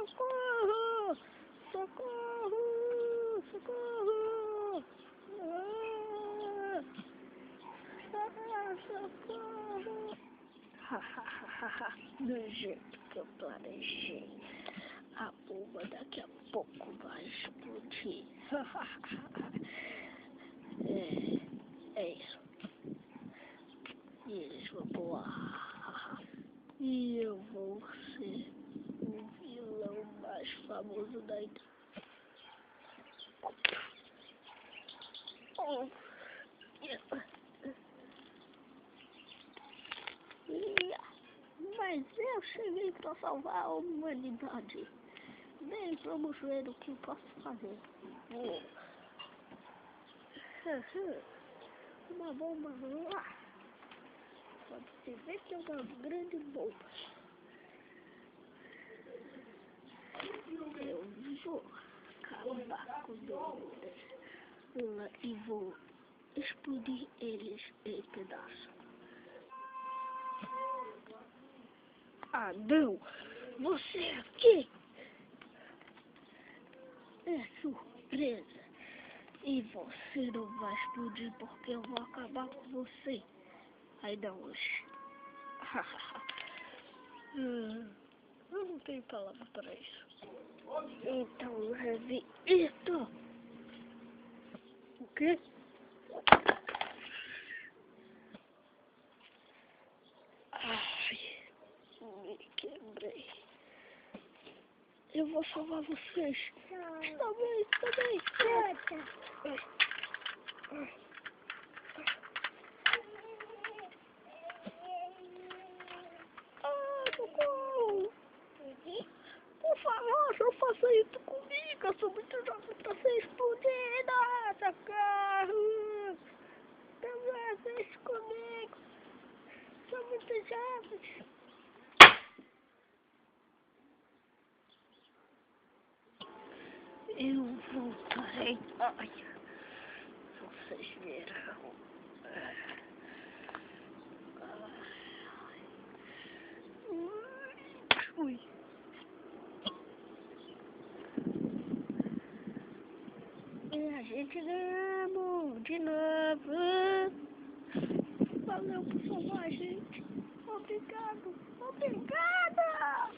Socorro! Socorro! Socorro! Socorro! Hahaha, do jeito que eu planejei, a bomba daqui a pouco vai explodir. É isso. E eles vão voar. E eu vou ser o vilão mais famoso da internet. Mas eu cheguei para salvar a humanidade. Bem, vamos ver o que eu posso fazer. Uma bomba lá. Pode-se ver que é uma grande bomba. Eu vou acabar com eles e vou explodir eles em pedaços. Ah, não! Você aqui é surpresa. E você não vai explodir porque eu vou acabar com você. Ainda hoje. Eu não tenho palavra para isso. Então leve isto. O quê? Ai, me quebrei. Eu vou salvar vocês. Está bem, está bem. Socorro! Por favor, não faça isso comigo. Eu sou muito jovem para ser explodida. Socorro! Não faça isso comigo. Sou muito jovem. Eu voltarei. Ai, vocês verão. Ui. E a gente ganhamos de novo. Valeu por salvar a gente. Obrigado. Obrigada.